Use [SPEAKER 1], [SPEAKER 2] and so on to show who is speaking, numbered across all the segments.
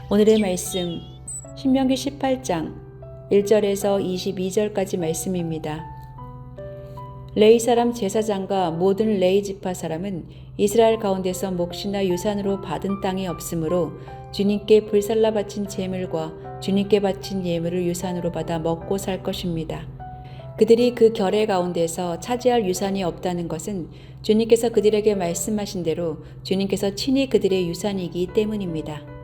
[SPEAKER 1] 오늘의 말씀 신명기 18장 1절에서 22절까지 말씀입니다. 레위 사람 제사장과 모든 레위 지파 사람은 이스라엘 가운데서 몫이나 유산으로 받은 땅이 없으므로 주님께 불살라 바친 제물과 주님께 바친 예물을 유산으로 받아 먹고 살 것입니다. 그들이 그 결례 가운데서 차지할 유산이 없다는 것은 주님께서 그들에게 말씀하신 대로 주님께서 친히 그들의 유산이기 때문입니다.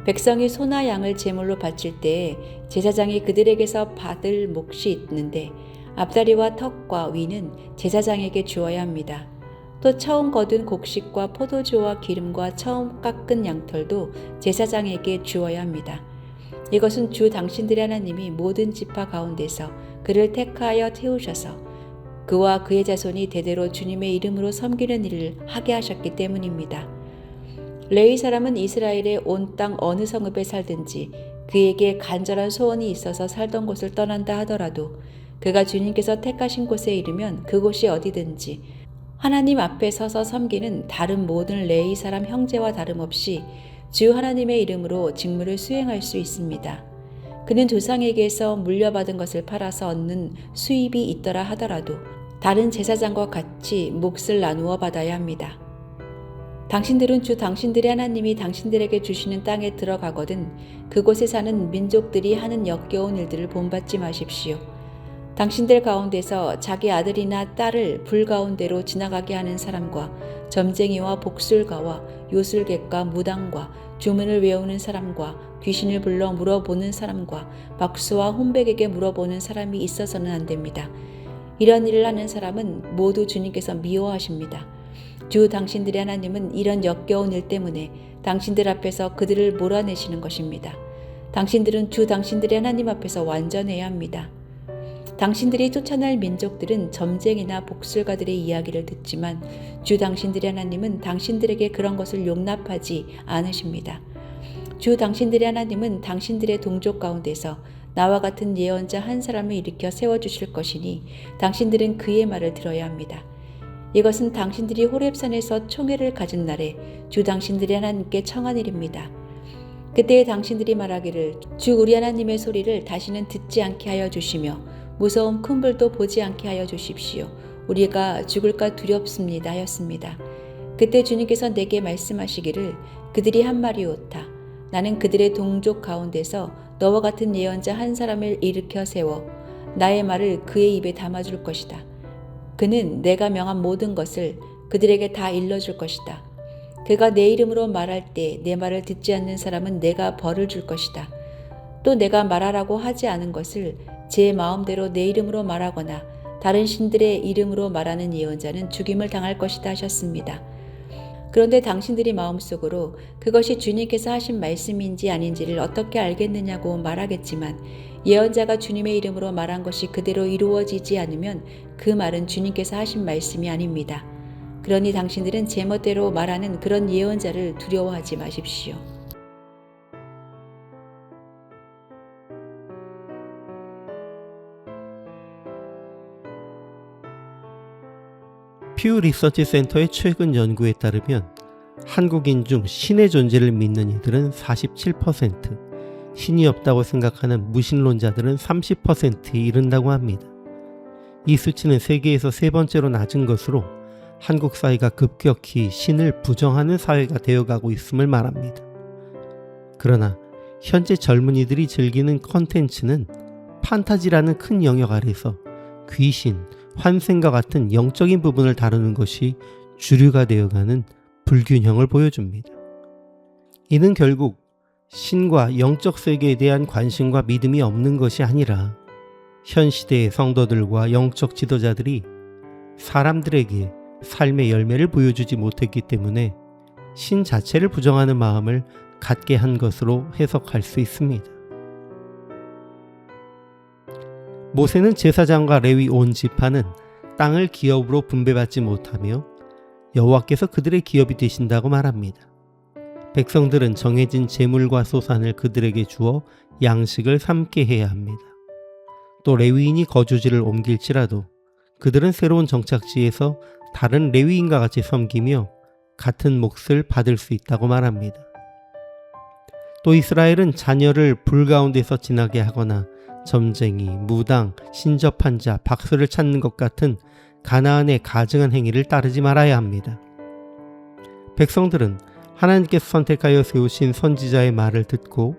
[SPEAKER 1] 백성이 소나 양을 제물로 바칠 때에 제사장이 그들에게서 받을 몫이 있는데 앞다리와 턱과 위는 제사장에게 주어야 합니다. 또 처음 거둔 곡식과 포도주와 기름과 처음 깎은 양털도 제사장에게 주어야 합니다. 이것은 주 당신들의 하나님이 모든 지파 가운데서 그를 택하여 태우셔서 그와 그의 자손이 대대로 주님의 이름으로 섬기는 일을 하게 하셨기 때문입니다. 레위 사람은 이스라엘의 온 땅 어느 성읍에 살든지 그에게 간절한 소원이 있어서 살던 곳을 떠난다 하더라도 그가 주님께서 택하신 곳에 이르면 그곳이 어디든지 하나님 앞에 서서 섬기는 다른 모든 레위 사람 형제와 다름없이 주 하나님의 이름으로 직무를 수행할 수 있습니다. 그는 조상에게서 물려받은 것을 팔아서 얻는 수입이 있더라 하더라도 다른 제사장과 같이 몫을 나누어 받아야 합니다. 당신들은 주 당신들의 하나님이 당신들에게 주시는 땅에 들어가거든 그곳에 사는 민족들이 하는 역겨운 일들을 본받지 마십시오. 당신들 가운데서 자기 아들이나 딸을 불 가운데로 지나가게 하는 사람과 점쟁이와 복술가와 요술객과 무당과 주문을 외우는 사람과 귀신을 불러 물어보는 사람과 박수와 혼백에게 물어보는 사람이 있어서는 안 됩니다. 이런 일을 하는 사람은 모두 주님께서 미워하십니다. 주 당신들의 하나님은 이런 역겨운 일 때문에 당신들 앞에서 그들을 몰아내시는 것입니다. 당신들은 주 당신들의 하나님 앞에서 완전해야 합니다. 당신들이 쫓아낼 민족들은 점쟁이나 복술가들의 이야기를 듣지만 주 당신들의 하나님은 당신들에게 그런 것을 용납하지 않으십니다. 주 당신들의 하나님은 당신들의 동족 가운데서 나와 같은 예언자 한 사람을 일으켜 세워주실 것이니 당신들은 그의 말을 들어야 합니다. 이것은 당신들이 호렙산에서 총회를 가진 날에 주 당신들의 하나님께 청한 일입니다. 그때 당신들이 말하기를 주 우리 하나님의 소리를 다시는 듣지 않게 하여 주시며 무서운 큰 불도 보지 않게 하여 주십시오. 우리가 죽을까 두렵습니다 하였습니다. 그때 주님께서 내게 말씀하시기를 그들이 한 말이오다. 나는 그들의 동족 가운데서 너와 같은 예언자 한 사람을 일으켜 세워 나의 말을 그의 입에 담아줄 것이다. 그는 내가 명한 모든 것을 그들에게 다 일러줄 것이다. 그가 내 이름으로 말할 때 내 말을 듣지 않는 사람은 내가 벌을 줄 것이다. 또 내가 말하라고 하지 않은 것을 제 마음대로 내 이름으로 말하거나 다른 신들의 이름으로 말하는 예언자는 죽임을 당할 것이다 하셨습니다. 그런데 당신들이 마음속으로 그것이 주님께서 하신 말씀인지 아닌지를 어떻게 알겠느냐고 말하겠지만 예언자가 주님의 이름으로 말한 것이 그대로 이루어지지 않으면 그 말은 주님께서 하신 말씀이 아닙니다. 그러니 당신들은 제멋대로 말하는 그런 예언자를 두려워하지 마십시오.
[SPEAKER 2] 퓨 리서치 센터의 최근 연구에 따르면 한국인 중 신의 존재를 믿는 이들은 47%, 신이 없다고 생각하는 무신론자들은 30%에 이른다고 합니다. 이 수치는 세계에서 세 번째로 낮은 것으로 한국 사회가 급격히 신을 부정하는 사회가 되어가고 있음을 말합니다. 그러나 현재 젊은이들이 즐기는 컨텐츠는 판타지라는 큰 영역 아래서 귀신, 환생과 같은 영적인 부분을 다루는 것이 주류가 되어가는 불균형을 보여줍니다. 이는 결국 신과 영적 세계에 대한 관심과 믿음이 없는 것이 아니라 현 시대의 성도들과 영적 지도자들이 사람들에게 삶의 열매를 보여주지 못했기 때문에 신 자체를 부정하는 마음을 갖게 한 것으로 해석할 수 있습니다. 모세는 제사장과 레위 온 지파는 땅을 기업으로 분배받지 못하며 여호와께서 그들의 기업이 되신다고 말합니다. 백성들은 정해진 제물과 소산을 그들에게 주어 양식을 삼게 해야 합니다. 또 레위인이 거주지를 옮길지라도 그들은 새로운 정착지에서 다른 레위인과 같이 섬기며 같은 몫을 받을 수 있다고 말합니다. 또 이스라엘은 자녀를 불 가운데서 지나게 하거나 점쟁이, 무당, 신접한 자, 박수를 찾는 것 같은 가나안의 가증한 행위를 따르지 말아야 합니다. 백성들은 하나님께서 선택하여 세우신 선지자의 말을 듣고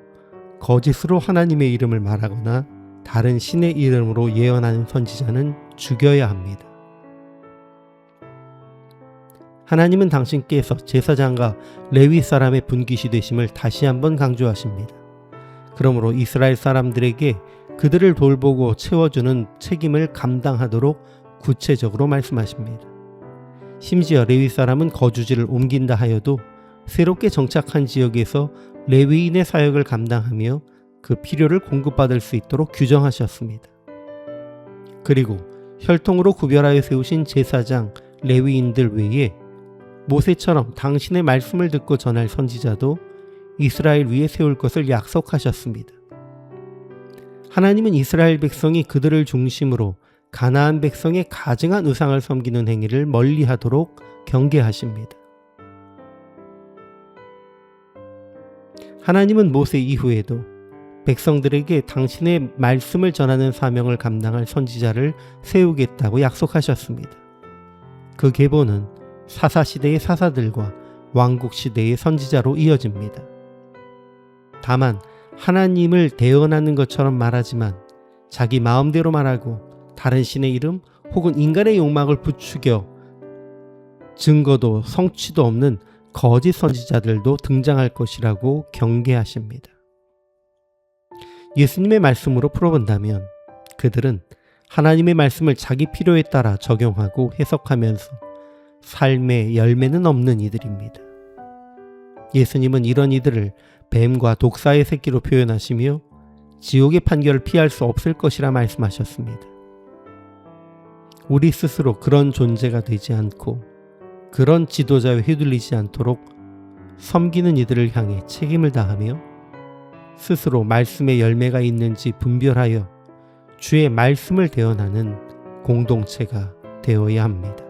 [SPEAKER 2] 거짓으로 하나님의 이름을 말하거나 다른 신의 이름으로 예언하는 선지자는 죽여야 합니다. 하나님은 당신께서 제사장과 레위 사람의 분깃이 되심을 다시 한번 강조하십니다. 그러므로 이스라엘 사람들에게 그들을 돌보고 채워주는 책임을 감당하도록 구체적으로 말씀하십니다. 심지어 레위 사람은 거주지를 옮긴다 하여도 새롭게 정착한 지역에서 레위인의 사역을 감당하며 그 필요를 공급받을 수 있도록 규정하셨습니다. 그리고 혈통으로 구별하여 세우신 제사장, 레위인들 외에 모세처럼 당신의 말씀을 듣고 전할 선지자도 이스라엘 위에 세울 것을 약속하셨습니다. 하나님은 이스라엘 백성이 그들을 중심으로 가나안 백성의 가증한 우상을 섬기는 행위를 멀리하도록 경계하십니다. 하나님은 모세 이후에도 백성들에게 당신의 말씀을 전하는 사명을 감당할 선지자를 세우겠다고 약속하셨습니다. 그 계보는 사사시대의 사사들과 왕국시대의 선지자로 이어집니다. 다만 하나님을 대언하는 것처럼 말하지만 자기 마음대로 말하고 다른 신의 이름 혹은 인간의 욕망을 부추겨 증거도 성취도 없는 거짓 선지자들도 등장할 것이라고 경계하십니다. 예수님의 말씀으로 풀어본다면 그들은 하나님의 말씀을 자기 필요에 따라 적용하고 해석하면서 삶의 열매는 없는 이들입니다. 예수님은 이런 이들을 뱀과 독사의 새끼로 표현하시며 지옥의 판결을 피할 수 없을 것이라 말씀하셨습니다. 우리 스스로 그런 존재가 되지 않고 그런 지도자에 휘둘리지 않도록 섬기는 이들을 향해 책임을 다하며 스스로 말씀의 열매가 있는지 분별하여 주의 말씀을 대언하는 공동체가 되어야 합니다.